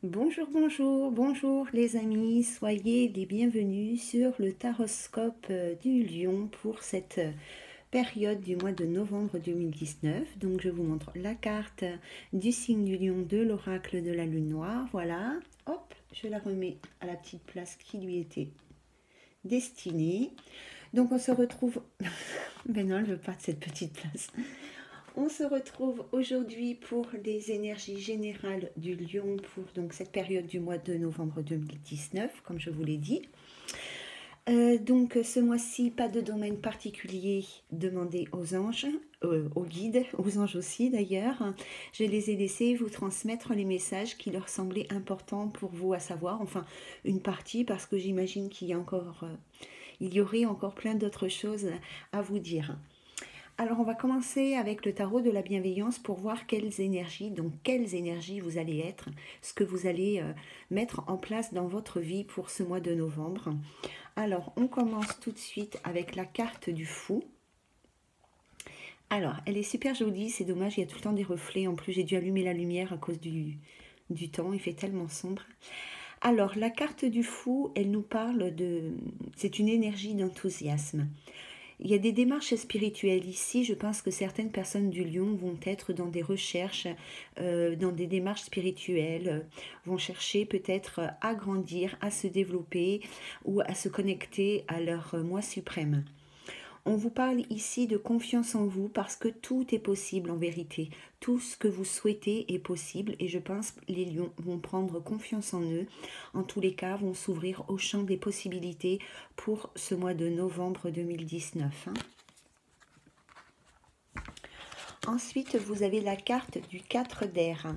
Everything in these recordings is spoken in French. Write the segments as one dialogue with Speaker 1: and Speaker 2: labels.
Speaker 1: Bonjour, bonjour, bonjour les amis, soyez les bienvenus sur le taroscope du Lion pour cette période du mois de novembre 2019. Donc je vous montre la carte du signe du Lion de l'oracle de la Lune Noire. Voilà, hop, je la remets à la petite place qui lui était destinée. Donc on se retrouve... ben non, je veux pas de cette petite place. On se retrouve aujourd'hui pour les énergies générales du Lion pour donc cette période du mois de novembre 2019, comme je vous l'ai dit. Donc ce mois-ci, pas de domaine particulier demandé aux anges, aux guides, aux anges aussi d'ailleurs. Je les ai laissés vous transmettre les messages qui leur semblaient importants pour vous à savoir, enfin une partie parce que j'imagine qu'il y a encore, il y aurait encore plein d'autres choses à vous dire. Alors on va commencer avec le tarot de la bienveillance pour voir quelles énergies vous allez être, ce que vous allez mettre en place dans votre vie pour ce mois de novembre. Alors on commence tout de suite avec la carte du fou. Alors elle est super jolie, c'est dommage, il y a tout le temps des reflets, en plus j'ai dû allumer la lumière à cause du temps, il fait tellement sombre. Alors la carte du fou, elle nous parle de... c'est une énergie d'enthousiasme. Il y a des démarches spirituelles ici. Je pense que certaines personnes du Lion vont être dans des recherches, dans des démarches spirituelles, vont chercher peut-être à grandir, à se développer ou à se connecter à leur moi suprême. On vous parle ici de confiance en vous parce que tout est possible en vérité. Tout ce que vous souhaitez est possible et je pense que les lions vont prendre confiance en eux. En tous les cas, vont s'ouvrir au champ des possibilités pour ce mois de novembre 2019. Ensuite, vous avez la carte du 4 d'air.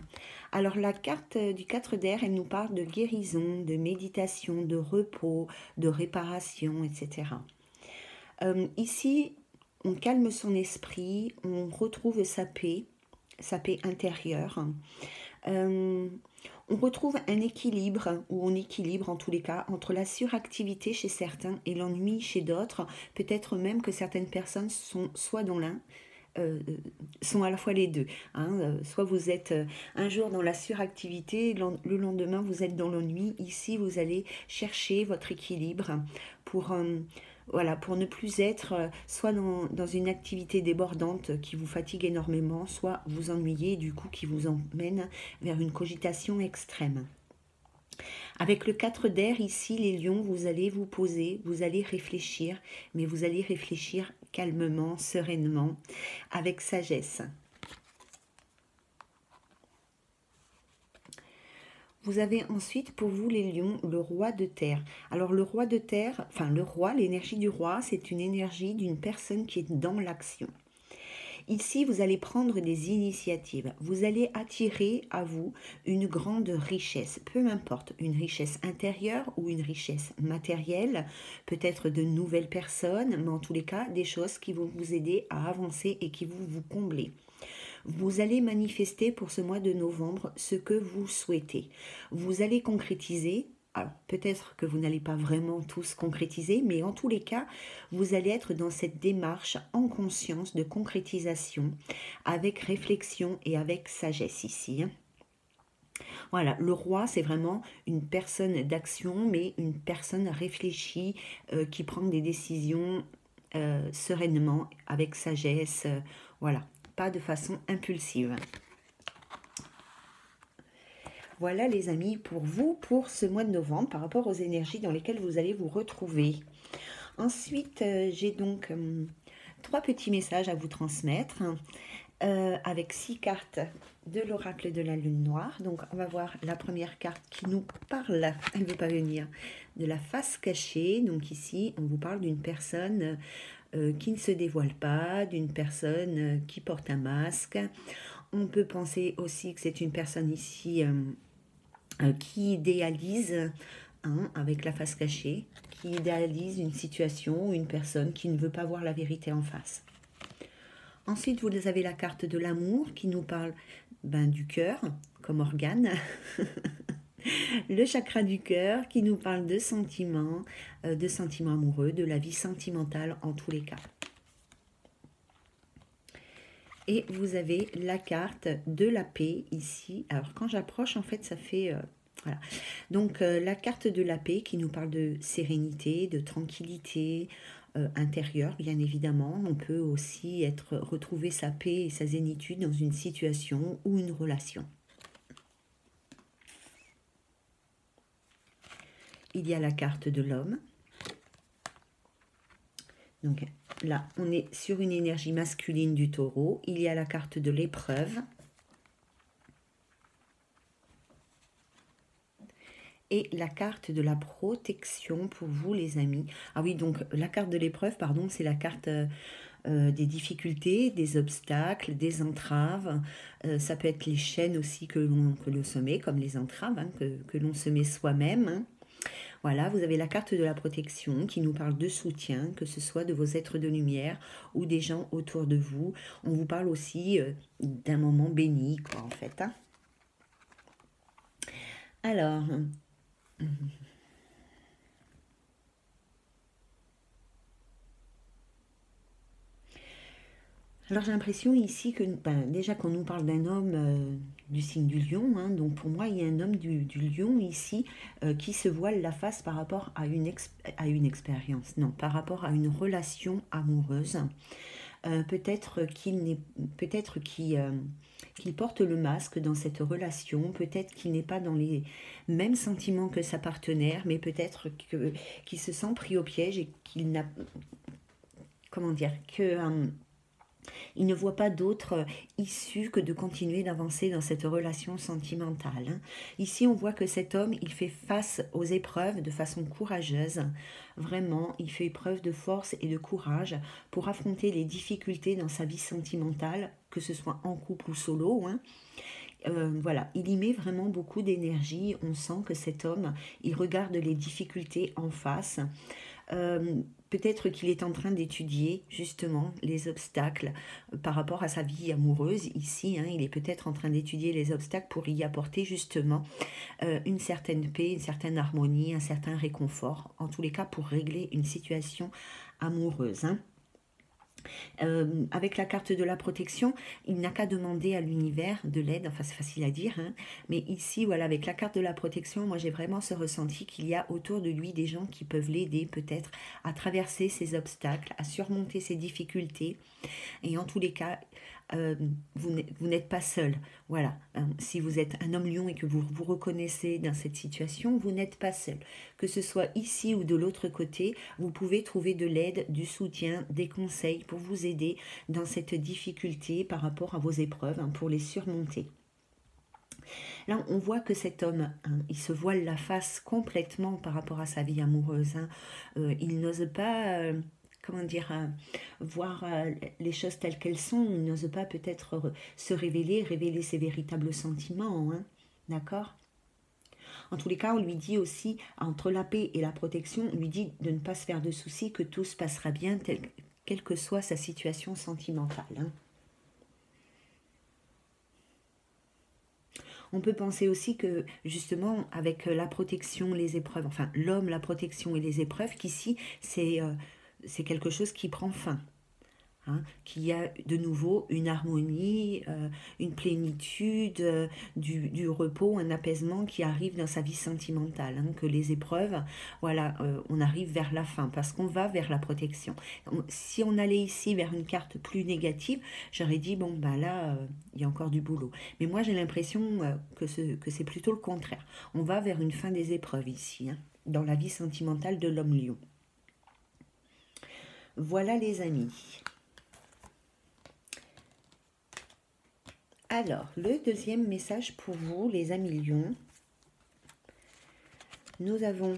Speaker 1: Alors la carte du 4 d'air, elle nous parle de guérison, de méditation, de repos, de réparation, etc. Ici, on calme son esprit, on retrouve sa paix intérieure. On retrouve un équilibre, ou on équilibre en tous les cas, entre la suractivité chez certains et l'ennui chez d'autres. Peut-être même que certaines personnes sont soit dans l'un, sont à la fois les deux. Soit vous êtes un jour dans la suractivité, le lendemain vous êtes dans l'ennui. Ici, vous allez chercher votre équilibre pour... voilà, pour ne plus être soit dans une activité débordante qui vous fatigue énormément, soit vous ennuyer, du coup qui vous emmène vers une cogitation extrême. Avec le 4 d'air ici, les lions, vous allez vous poser, vous allez réfléchir, mais vous allez réfléchir calmement, sereinement, avec sagesse. Vous avez ensuite pour vous les lions le roi de terre. Alors le roi de terre, enfin le roi, l'énergie du roi, c'est une énergie d'une personne qui est dans l'action. Ici, vous allez prendre des initiatives. Vous allez attirer à vous une grande richesse, peu importe, une richesse intérieure ou une richesse matérielle, peut-être de nouvelles personnes, mais en tous les cas, des choses qui vont vous aider à avancer et qui vont vous combler. Vous allez manifester pour ce mois de novembre ce que vous souhaitez. Vous allez concrétiser. Alors, peut-être que vous n'allez pas vraiment tous concrétiser, mais en tous les cas, vous allez être dans cette démarche en conscience de concrétisation, avec réflexion et avec sagesse ici. Voilà, le roi, c'est vraiment une personne d'action, mais une personne réfléchie, qui prend des décisions sereinement, avec sagesse, voilà, pas de façon impulsive. Voilà les amis pour vous pour ce mois de novembre par rapport aux énergies dans lesquelles vous allez vous retrouver. Ensuite, j'ai donc 3 petits messages à vous transmettre avec 6 cartes de l'oracle de la Lune Noire. Donc on va voir la première carte qui nous parle, elle ne veut pas venir, de la face cachée. Donc ici, on vous parle d'une personne qui ne se dévoile pas, d'une personne qui porte un masque. On peut penser aussi que c'est une personne ici qui idéalise, avec la face cachée, qui idéalise une situation ou une personne qui ne veut pas voir la vérité en face. Ensuite, vous avez la carte de l'amour qui nous parle du cœur comme organe. Le chakra du cœur qui nous parle de sentiments amoureux, de la vie sentimentale en tous les cas. Et vous avez la carte de la paix ici. Alors quand j'approche, en fait, ça fait Voilà. Donc la carte de la paix qui nous parle de sérénité, de tranquillité intérieure, bien évidemment. On peut aussi retrouver sa paix et sa zénitude dans une situation ou une relation. Il y a la carte de l'homme. Donc là, on est sur une énergie masculine du taureau. Il y a la carte de l'épreuve. Et la carte de la protection pour vous, les amis. Ah oui, donc la carte de l'épreuve, pardon, c'est la carte des difficultés, des obstacles, des entraves. Ça peut être les chaînes aussi que l'on se met, comme les entraves, hein, que l'on se met soi-même. Hein. Voilà, vous avez la carte de la protection qui nous parle de soutien, que ce soit de vos êtres de lumière ou des gens autour de vous. On vous parle aussi d'un moment béni, quoi, en fait. Hein. Alors, Alors j'ai l'impression ici que déjà qu'on nous parle d'un homme du signe du lion, hein, donc pour moi il y a un homme du lion ici qui se voile la face par rapport à une expérience, non, par rapport à une relation amoureuse. Peut-être qu'il porte le masque dans cette relation, peut-être qu'il n'est pas dans les mêmes sentiments que sa partenaire, mais peut-être qu'il se sent pris au piège et qu'il n'a, comment dire, il ne voit pas d'autre issue que de continuer d'avancer dans cette relation sentimentale. Hein. Ici, on voit que cet homme, il fait face aux épreuves de façon courageuse. Vraiment, il fait preuve de force et de courage pour affronter les difficultés dans sa vie sentimentale, que ce soit en couple ou solo. Hein. Voilà, il y met vraiment beaucoup d'énergie. On sent que cet homme, il regarde les difficultés en face. Peut-être qu'il est en train d'étudier justement les obstacles par rapport à sa vie amoureuse. Ici, hein, il est peut-être en train d'étudier les obstacles pour y apporter justement une certaine paix, une certaine harmonie, un certain réconfort. En tous les cas, pour régler une situation amoureuse. Hein. Avec la carte de la protection, il n'a qu'à demander à l'univers de l'aide, enfin c'est facile à dire, hein, mais ici, voilà, avec la carte de la protection, moi j'ai vraiment ce ressenti qu'il y a autour de lui des gens qui peuvent l'aider peut-être à traverser ces obstacles, à surmonter ces difficultés, et en tous les cas, vous n'êtes pas seul. Voilà, si vous êtes un homme lion et que vous vous reconnaissez dans cette situation, vous n'êtes pas seul. Que ce soit ici ou de l'autre côté, vous pouvez trouver de l'aide, du soutien, des conseils pour vous aider dans cette difficulté par rapport à vos épreuves, hein, pour les surmonter. Là, on voit que cet homme, hein, il se voile la face complètement par rapport à sa vie amoureuse. Hein. Il n'ose pas... comment dire, voir les choses telles qu'elles sont, il n'ose pas peut-être se révéler ses véritables sentiments, hein, d'accord. En tous les cas, on lui dit aussi, entre la paix et la protection, on lui dit de ne pas se faire de soucis, que tout se passera bien, quelle que soit sa situation sentimentale. Hein. On peut penser aussi que justement avec la protection, les épreuves, enfin l'homme, la protection et les épreuves, qu'ici c'est quelque chose qui prend fin. Hein, qu'il y a de nouveau une harmonie, une plénitude, du repos, un apaisement qui arrive dans sa vie sentimentale, hein, que les épreuves, voilà, on arrive vers la fin parce qu'on va vers la protection. Si on allait ici vers une carte plus négative, j'aurais dit, bon, bah là, il y a encore du boulot. Mais moi, j'ai l'impression que c'est plutôt le contraire. On va vers une fin des épreuves ici, hein, dans la vie sentimentale de l'homme lion. Voilà les amis. Alors, le deuxième message pour vous, les amis lions. Nous avons,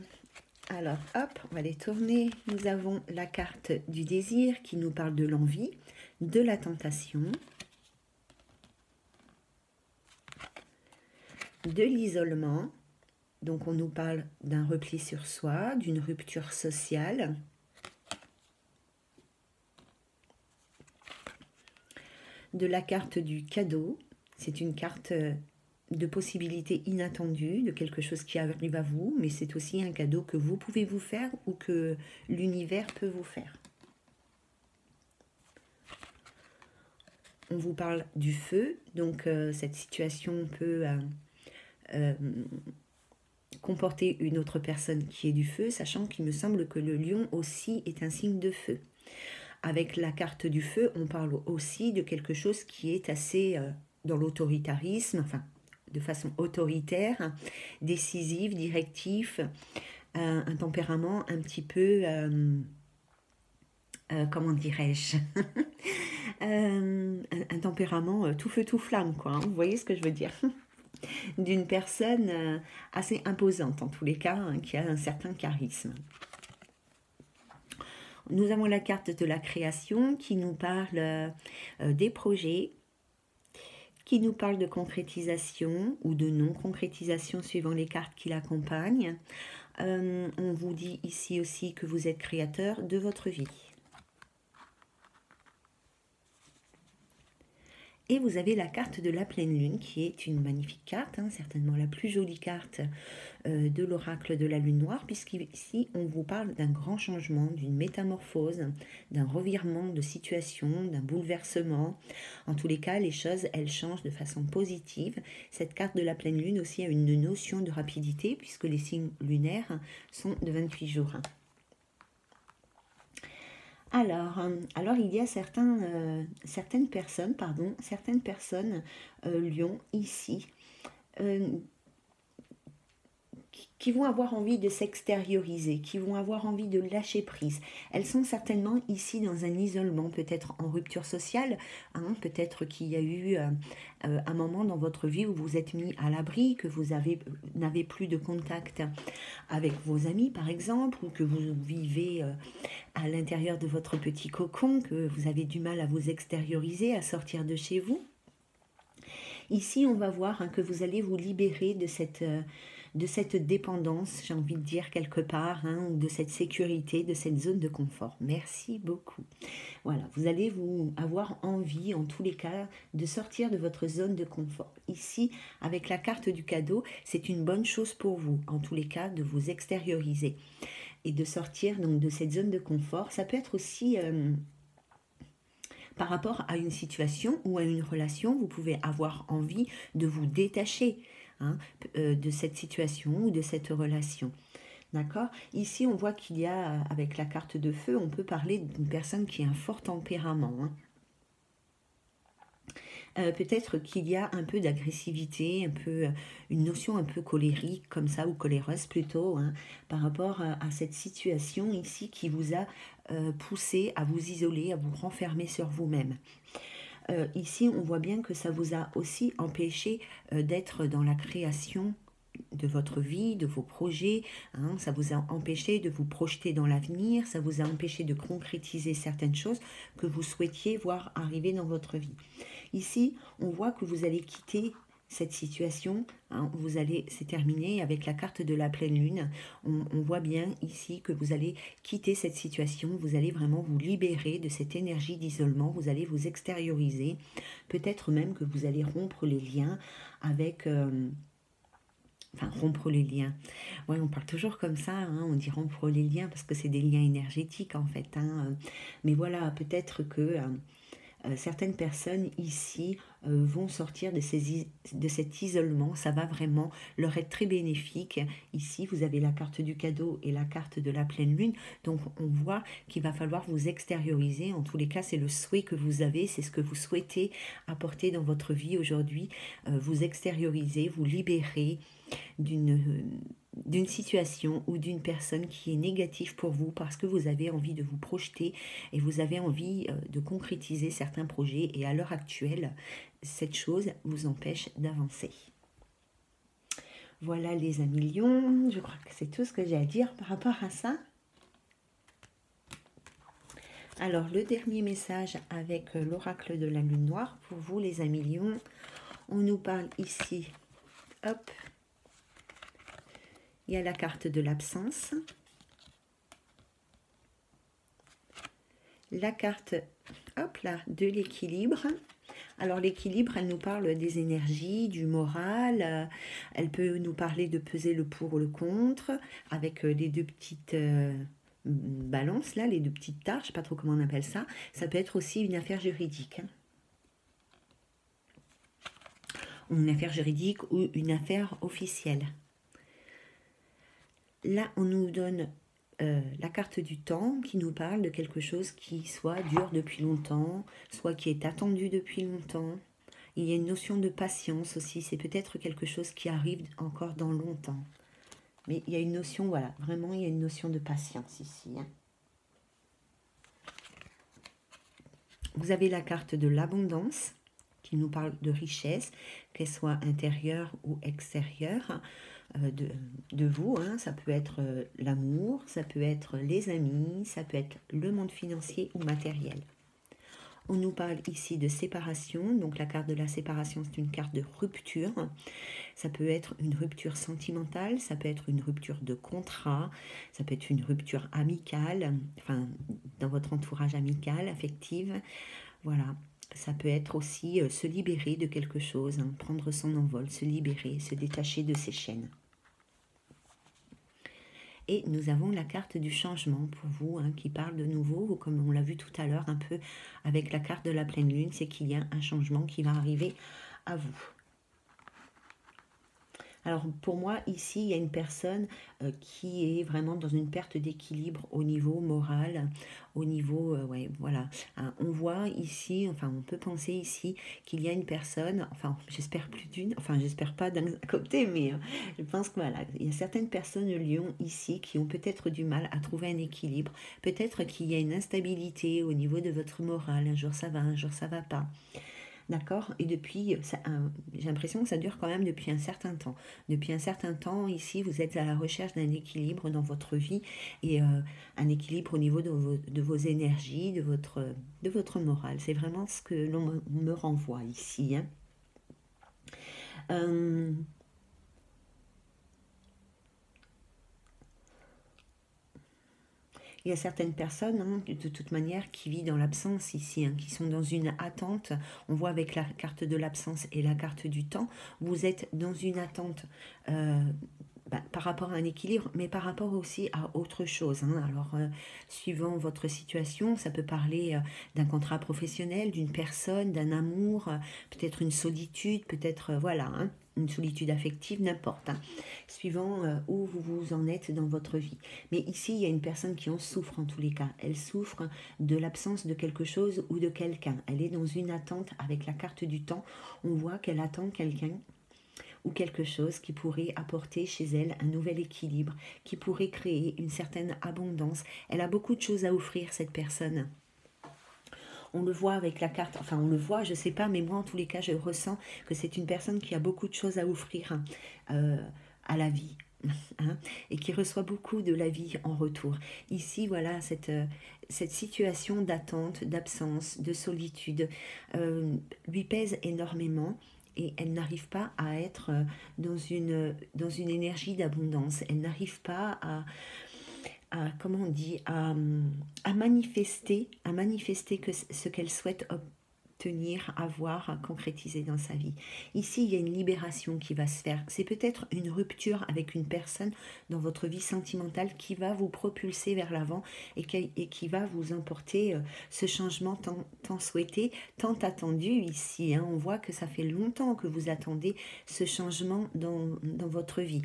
Speaker 1: alors hop, on va les tourner. Nous avons la carte du désir qui nous parle de l'envie, de la tentation, de l'isolement. Donc, on nous parle d'un repli sur soi, d'une rupture sociale. De la carte du cadeau. C'est une carte de possibilités inattendues, de quelque chose qui arrive à vous, mais c'est aussi un cadeau que vous pouvez vous faire ou que l'univers peut vous faire. On vous parle du feu, donc cette situation peut comporter une autre personne qui est du feu, sachant qu'il me semble que le lion aussi est un signe de feu. Avec la carte du feu, on parle aussi de quelque chose qui est assez dans l'autoritarisme, enfin de façon autoritaire, décisive, directif, un tempérament un petit peu, comment dirais-je, un tempérament tout feu tout flamme, quoi, hein, vous voyez ce que je veux dire, d'une personne assez imposante en tous les cas, hein, qui a un certain charisme. Nous avons la carte de la création qui nous parle des projets, qui nous parle de concrétisation ou de non-concrétisation suivant les cartes qui l'accompagnent. On vous dit ici aussi que vous êtes créateur de votre vie. Et vous avez la carte de la pleine lune qui est une magnifique carte, hein, certainement la plus jolie carte de l'oracle de la lune noire, puisqu'ici on vous parle d'un grand changement, d'une métamorphose, d'un revirement de situation, d'un bouleversement. En tous les cas, les choses, elles changent de façon positive. Cette carte de la pleine lune aussi a une notion de rapidité, puisque les signes lunaires sont de 28 jours. Alors il y a certaines personnes, Lion, ici, qui vont avoir envie de s'extérioriser, qui vont avoir envie de lâcher prise. Elles sont certainement ici dans un isolement, peut-être en rupture sociale, hein, peut-être qu'il y a eu un moment dans votre vie où vous êtes mis à l'abri, que vous n'avez plus de contact avec vos amis par exemple, ou que vous vivez à l'intérieur de votre petit cocon, que vous avez du mal à vous extérioriser, à sortir de chez vous. Ici, on va voir, hein, que vous allez vous libérer de cette dépendance, j'ai envie de dire quelque part, hein, ou de cette sécurité, de cette zone de confort. Merci beaucoup. Voilà, vous allez avoir envie, en tous les cas, de sortir de votre zone de confort. Ici, avec la carte du cadeau, c'est une bonne chose pour vous, en tous les cas, de vous extérioriser et de sortir donc de cette zone de confort. Ça peut être aussi par rapport à une situation ou à une relation, vous pouvez avoir envie de vous détacher, hein, de cette situation ou de cette relation. D'accord? Ici, on voit qu'il y a, avec la carte de feu, on peut parler d'une personne qui a un fort tempérament, hein. Peut-être qu'il y a un peu d'agressivité, une notion un peu colérique comme ça, ou coléreuse plutôt, hein, par rapport à cette situation ici qui vous a poussé à vous isoler, à vous renfermer sur vous-même. Ici, on voit bien que ça vous a aussi empêché d'être dans la création de votre vie, de vos projets, hein, ça vous a empêché de vous projeter dans l'avenir, ça vous a empêché de concrétiser certaines choses que vous souhaitiez voir arriver dans votre vie. Ici, on voit que vous allez quitter cette situation, hein, c'est terminé avec la carte de la pleine lune. On voit bien ici que vous allez quitter cette situation, vous allez vraiment vous libérer de cette énergie d'isolement, vous allez vous extérioriser, peut-être même que vous allez rompre les liens avec... rompre les liens. Ouais, on parle toujours comme ça, hein, on dit rompre les liens parce que c'est des liens énergétiques en fait, hein. Mais voilà, peut-être que certaines personnes ici vont sortir de cet isolement. Ça va vraiment leur être très bénéfique. Ici, vous avez la carte du cadeau et la carte de la pleine lune. Donc, on voit qu'il va falloir vous extérioriser. En tous les cas, c'est le souhait que vous avez. C'est ce que vous souhaitez apporter dans votre vie aujourd'hui. Vous extérioriser, vous libérer d'une situation ou d'une personne qui est négative pour vous parce que vous avez envie de vous projeter et vous avez envie de concrétiser certains projets, et à l'heure actuelle, cette chose vous empêche d'avancer. Voilà les amis lions, je crois que c'est tout ce que j'ai à dire par rapport à ça. Alors le dernier message avec l'oracle de la lune noire pour vous les amis lions, on nous parle ici, hop, il y a la carte de l'absence, la carte, hop là, de l'équilibre. Alors l'équilibre, elle nous parle des énergies, du moral, elle peut nous parler de peser le pour ou le contre, avec les deux petites balances là, les deux petites taches, je ne sais pas trop comment on appelle ça. Ça peut être aussi une affaire juridique, hein. Une affaire juridique ou une affaire officielle. Là, on nous donne la carte du temps qui nous parle de quelque chose qui soit dure depuis longtemps, soit qui est attendu depuis longtemps. Il y a une notion de patience aussi, c'est peut-être quelque chose qui arrive encore dans longtemps. Mais il y a une notion, voilà, vraiment il y a une notion de patience ici. Hein. Vous avez la carte de l'abondance qui nous parle de richesse, qu'elle soit intérieure ou extérieure de vous. Hein. Ça peut être l'amour, ça peut être les amis, ça peut être le monde financier ou matériel. On nous parle ici de séparation, donc la carte de la séparation, c'est une carte de rupture. Ça peut être une rupture sentimentale, ça peut être une rupture de contrat, ça peut être une rupture amicale, enfin, dans votre entourage amical, affective. Voilà, ça peut être aussi se libérer de quelque chose, hein, prendre son envol, se libérer, se détacher de ses chaînes. Et nous avons la carte du changement pour vous, hein, qui parle de nouveau, comme on l'a vu tout à l'heure, un peu avec la carte de la pleine lune, c'est qu'il y a un changement qui va arriver à vous. Alors pour moi, ici, il y a une personne qui est vraiment dans une perte d'équilibre au niveau moral, au niveau, ouais, voilà. Hein, on voit ici, enfin on peut penser ici qu'il y a une personne, enfin j'espère plus d'une, enfin j'espère pas d'un côté, mais je pense que voilà, il y a certaines personnes de Lion ici qui ont peut-être du mal à trouver un équilibre, peut-être qu'il y a une instabilité au niveau de votre morale, un jour ça va, un jour ça va pas. D'accord. Et depuis, j'ai l'impression que ça dure quand même depuis un certain temps. Depuis un certain temps, ici, vous êtes à la recherche d'un équilibre dans votre vie et un équilibre au niveau de vos énergies, de votre morale. C'est vraiment ce que l'on me renvoie ici. Hein. Il y a certaines personnes, hein, de toute manière, qui vivent dans l'absence ici, hein, qui sont dans une attente. On voit avec la carte de l'absence et la carte du temps, vous êtes dans une attente par rapport à un équilibre, mais par rapport aussi à autre chose. Hein. Alors, suivant votre situation, ça peut parler d'un contrat professionnel, d'une personne, d'un amour, peut-être une solitude, peut-être, voilà, hein, une solitude affective, n'importe, hein, suivant où vous vous en êtes dans votre vie. Mais ici, il y a une personne qui en souffre en tous les cas. Elle souffre de l'absence de quelque chose ou de quelqu'un. Elle est dans une attente avec la carte du temps. On voit qu'elle attend quelqu'un ou quelque chose qui pourrait apporter chez elle un nouvel équilibre, qui pourrait créer une certaine abondance. Elle a beaucoup de choses à offrir, cette personne. On le voit avec la carte, enfin on le voit, je sais pas, mais moi en tous les cas je ressens que c'est une personne qui a beaucoup de choses à offrir à la vie. Hein, et qui reçoit beaucoup de la vie en retour. Ici, voilà, cette situation d'attente, d'absence, de solitude lui pèse énormément et elle n'arrive pas à être dans une énergie d'abondance. Elle n'arrive pas comment on dit, à manifester que ce qu'elle souhaite obtenir, avoir, à concrétiser dans sa vie. Ici, il y a une libération qui va se faire. C'est peut-être une rupture avec une personne dans votre vie sentimentale qui va vous propulser vers l'avant et qui va vous emporter ce changement tant souhaité, tant attendu ici. Hein. On voit que ça fait longtemps que vous attendez ce changement dans votre vie.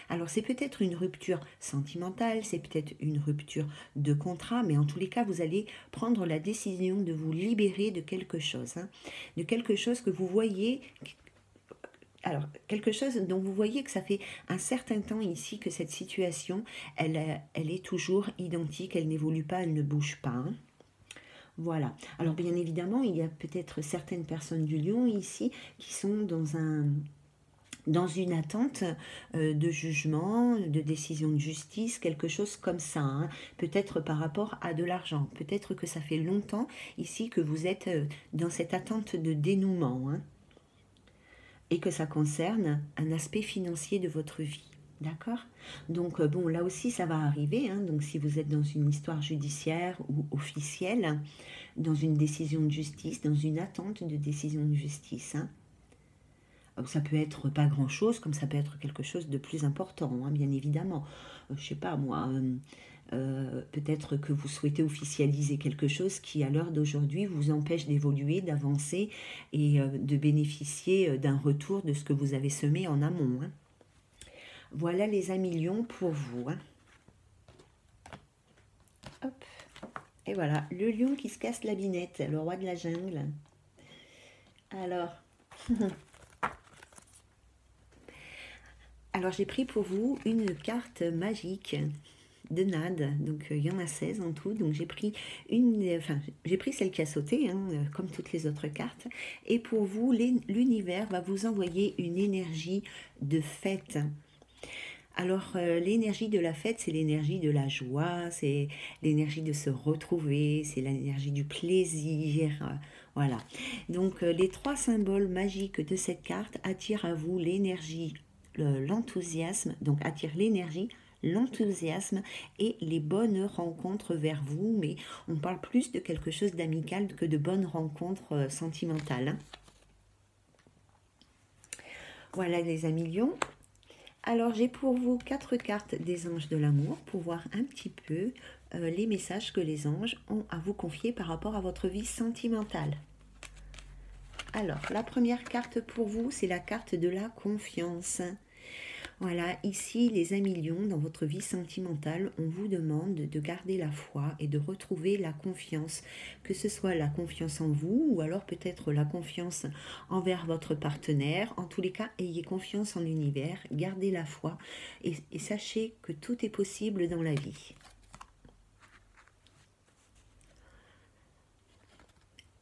Speaker 1: Alors c'est peut-être une rupture sentimentale, c'est peut-être une rupture de contrat, mais en tous les cas, vous allez prendre la décision de vous libérer de quelque chose, hein, de quelque chose que vous voyez. Alors, quelque chose dont vous voyez que ça fait un certain temps ici que cette situation, elle est toujours identique, elle n'évolue pas, elle ne bouge pas. Hein. Voilà. Alors, bien évidemment, il y a peut-être certaines personnes du Lion ici qui sont dans une attente de jugement, de décision de justice, quelque chose comme ça, hein. Peut-être par rapport à de l'argent. Peut-être que ça fait longtemps ici que vous êtes dans cette attente de dénouement, hein, et que ça concerne un aspect financier de votre vie. D'accord. Donc, bon, là aussi, ça va arriver. Hein. Donc, si vous êtes dans une histoire judiciaire ou officielle, dans une décision de justice, dans une attente de décision de justice, hein, ça peut être pas grand-chose, comme ça peut être quelque chose de plus important, hein, bien évidemment. Je sais pas, moi, peut-être que vous souhaitez officialiser quelque chose qui, à l'heure d'aujourd'hui, vous empêche d'évoluer, d'avancer et de bénéficier d'un retour de ce que vous avez semé en amont. Hein. Voilà les amis lions pour vous. Hein. Hop. Et voilà, le lion qui se casse la binette, le roi de la jungle. Alors, alors j'ai pris pour vous une carte magique de Nade, donc il y en a 16 en tout, donc j'ai pris j'ai pris celle qui a sauté, hein, comme toutes les autres cartes, et pour vous, l'univers va vous envoyer une énergie de fête. Alors, l'énergie de la fête, c'est l'énergie de la joie, c'est l'énergie de se retrouver, c'est l'énergie du plaisir, voilà. Donc, les trois symboles magiques de cette carte attirent à vous l'énergie, l'enthousiasme, donc attirent l'énergie, l'enthousiasme et les bonnes rencontres vers vous, mais on parle plus de quelque chose d'amical que de bonnes rencontres sentimentales. Hein. Voilà les amis lions. Alors j'ai pour vous 4 cartes des anges de l'amour pour voir un petit peu les messages que les anges ont à vous confier par rapport à votre vie sentimentale. Alors la première carte pour vous, c'est la carte de la confiance. Voilà, ici les amis lions, dans votre vie sentimentale, on vous demande de garder la foi et de retrouver la confiance, que ce soit la confiance en vous ou alors peut-être la confiance envers votre partenaire. En tous les cas, ayez confiance en l'univers, gardez la foi et sachez que tout est possible dans la vie.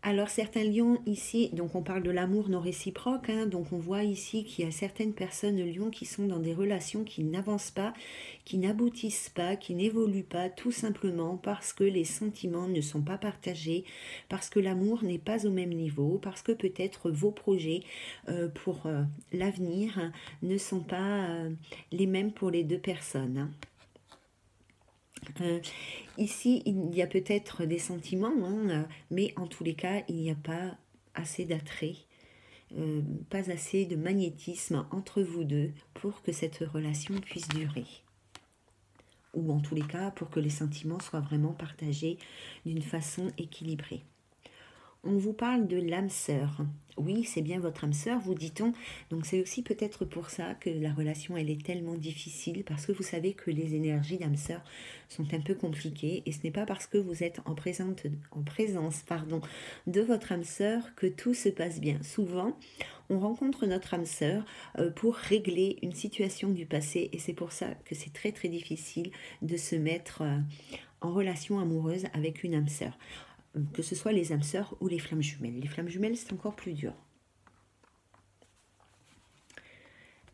Speaker 1: Alors certains lions ici, donc on parle de l'amour non réciproque, hein, donc on voit ici qu'il y a certaines personnes lions qui sont dans des relations qui n'avancent pas, qui n'aboutissent pas, qui n'évoluent pas, tout simplement parce que les sentiments ne sont pas partagés, parce que l'amour n'est pas au même niveau, parce que peut-être vos projets pour l'avenir hein, ne sont pas les mêmes pour les deux personnes. Hein. Ici, il y a peut-être des sentiments, hein, mais en tous les cas, il n'y a pas assez d'attrait, pas assez de magnétisme entre vous deux pour que cette relation puisse durer. Ou en tous les cas, pour que les sentiments soient vraiment partagés d'une façon équilibrée. On vous parle de l'âme sœur. Oui, c'est bien votre âme sœur, vous dit-on. Donc c'est aussi peut-être pour ça que la relation, elle est tellement difficile, parce que vous savez que les énergies d'âme sœur sont un peu compliquées, et ce n'est pas parce que vous êtes en présence de votre âme sœur que tout se passe bien. Souvent, on rencontre notre âme sœur pour régler une situation du passé, et c'est pour ça que c'est très très difficile de se mettre en relation amoureuse avec une âme sœur. Que ce soit les âmes sœurs ou les flammes jumelles. Les flammes jumelles, c'est encore plus dur.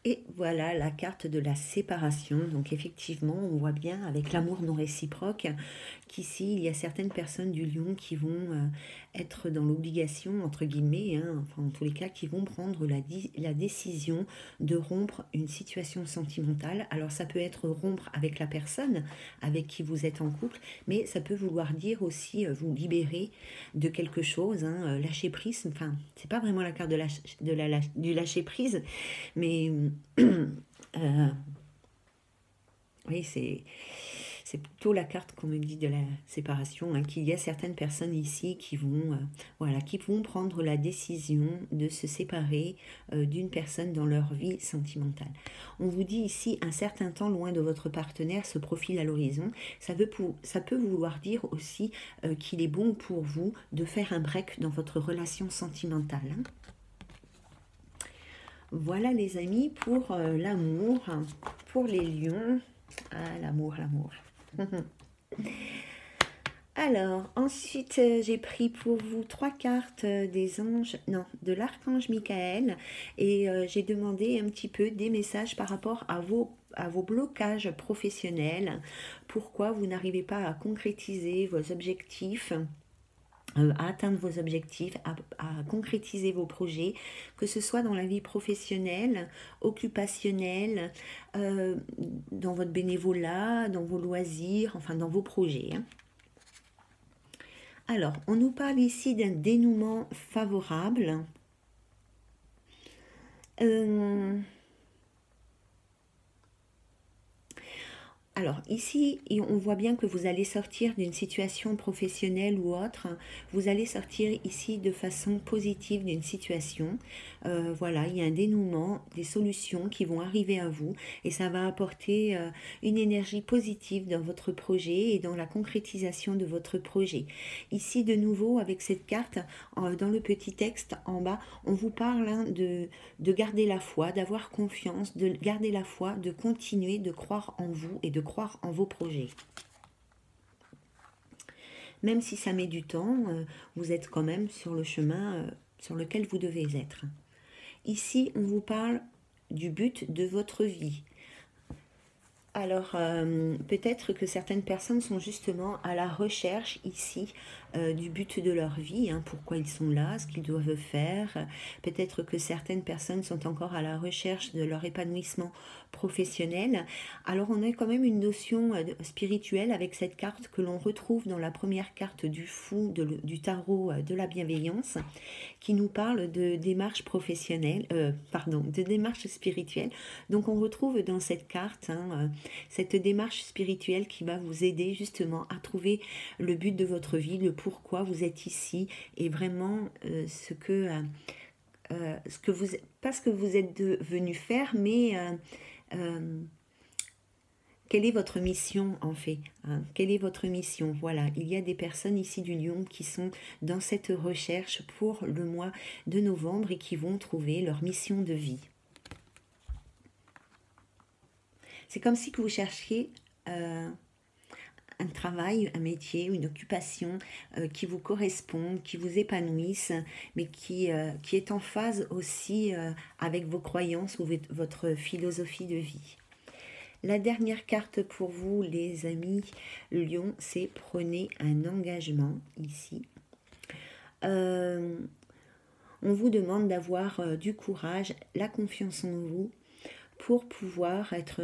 Speaker 1: Et voilà la carte de la séparation. Donc effectivement, on voit bien avec l'amour non réciproque qu'ici, il y a certaines personnes du lion qui vont être dans l'obligation, entre guillemets, hein, enfin en tous les cas, qui vont prendre la décision de rompre une situation sentimentale. Alors ça peut être rompre avec la personne avec qui vous êtes en couple, mais ça peut vouloir dire aussi vous libérer de quelque chose, hein, lâcher prise. Enfin, c'est pas vraiment la carte du lâcher prise, mais oui, c'est plutôt la carte qu'on me dit de la séparation, hein, qu'il y a certaines personnes ici qui vont, voilà, qui vont prendre la décision de se séparer d'une personne dans leur vie sentimentale. On vous dit ici, un certain temps loin de votre partenaire se profile à l'horizon. Ça peut vouloir dire aussi qu'il est bon pour vous de faire un break dans votre relation sentimentale. Hein. Voilà les amis pour l'amour, pour les lions. Ah, l'amour. Alors, ensuite, j'ai pris pour vous 3 cartes des anges, non, de l'archange Michael, et j'ai demandé un petit peu des messages par rapport à vos blocages professionnels, pourquoi vous n'arrivez pas à concrétiser vos objectifs, à atteindre vos objectifs, à concrétiser vos projets, que ce soit dans la vie professionnelle, occupationnelle, dans votre bénévolat, dans vos loisirs, enfin dans vos projets. Hein. Alors, on nous parle ici d'un dénouement favorable. Alors, Alors ici, on voit bien que vous allez sortir d'une situation professionnelle ou autre. Vous allez sortir ici de façon positive d'une situation. Voilà, il y a un dénouement, des solutions qui vont arriver à vous et ça va apporter une énergie positive dans votre projet et dans la concrétisation de votre projet. Ici, de nouveau, avec cette carte, dans le petit texte en bas, on vous parle de garder la foi, d'avoir confiance, de garder la foi, de continuer, de croire en vous et de croire en vos projets. Même si ça met du temps, vous êtes quand même sur le chemin sur lequel vous devez être. Ici, on vous parle du but de votre vie. Alors, peut-être que certaines personnes sont justement à la recherche ici du but de leur vie, hein, pourquoi ils sont là, ce qu'ils doivent faire. Peut-être que certaines personnes sont encore à la recherche de leur épanouissement professionnel. Alors, on a quand même une notion spirituelle avec cette carte que l'on retrouve dans la première carte du fou du tarot de la bienveillance, qui nous parle de démarche professionnelle, de démarche spirituelle. Donc, on retrouve dans cette carte cette démarche spirituelle qui va vous aider justement à trouver le but de votre vie, le pourquoi vous êtes ici et vraiment ce que vous, pas ce que vous êtes venu faire, mais quelle est votre mission en fait, hein? Quelle est votre mission? Voilà, il y a des personnes ici du Lion qui sont dans cette recherche pour le mois de novembre et qui vont trouver leur mission de vie. C'est comme si que vous cherchiez un travail, un métier, une occupation qui vous correspond, qui vous épanouisse, mais qui est en phase aussi avec vos croyances ou votre philosophie de vie. La dernière carte pour vous, les amis Lion, c'est prenez un engagement ici. On vous demande d'avoir du courage, la confiance en vous pour pouvoir être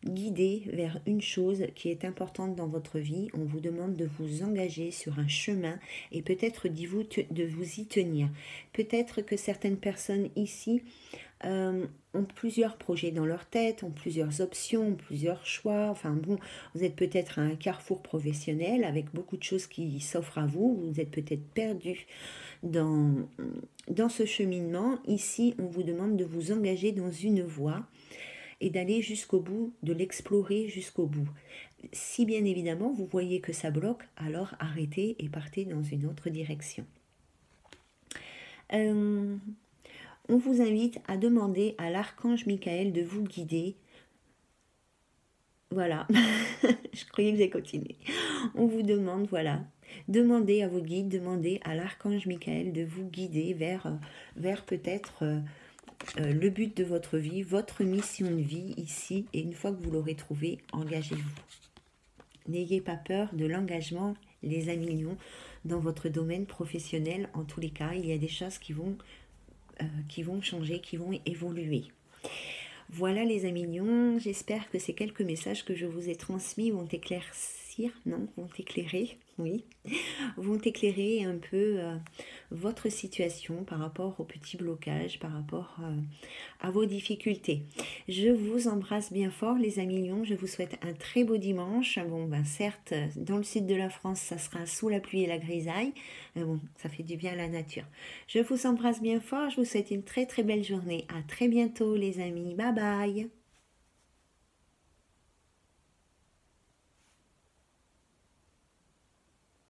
Speaker 1: guidé vers une chose qui est importante dans votre vie. On vous demande de vous engager sur un chemin et peut-être de vous y tenir. Peut-être que certaines personnes ici ont plusieurs projets dans leur tête, ont plusieurs options, plusieurs choix. Enfin bon, vous êtes peut-être à un carrefour professionnel avec beaucoup de choses qui s'offrent à vous. Vous êtes peut-être perdu dans ce cheminement. Ici, on vous demande de vous engager dans une voie et d'aller jusqu'au bout, de l'explorer jusqu'au bout. Si bien évidemment vous voyez que ça bloque, alors arrêtez et partez dans une autre direction. On vous invite à demander à l'archange Michael de vous guider. Voilà, je croyais que j'ai continué. On vous demande, voilà, demandez à vos guides, demandez à l'archange Michael de vous guider vers peut-être le but de votre vie, votre mission de vie ici. Et une fois que vous l'aurez trouvé, engagez-vous. N'ayez pas peur de l'engagement, les amis Lions, dans votre domaine professionnel. En tous les cas, il y a des choses qui vont changer, qui vont évoluer. Voilà les amis Lions, j'espère que ces quelques messages que je vous ai transmis vont éclaircir, non, vont éclairer, oui, vont éclairer un peu votre situation par rapport aux petits blocages, par rapport à vos difficultés. Je vous embrasse bien fort les amis Lions, je vous souhaite un très beau dimanche. Bon ben certes, dans le sud de la France, ça sera sous la pluie et la grisaille, mais bon, ça fait du bien à la nature. Je vous embrasse bien fort, je vous souhaite une très très belle journée. À très bientôt les amis, bye bye.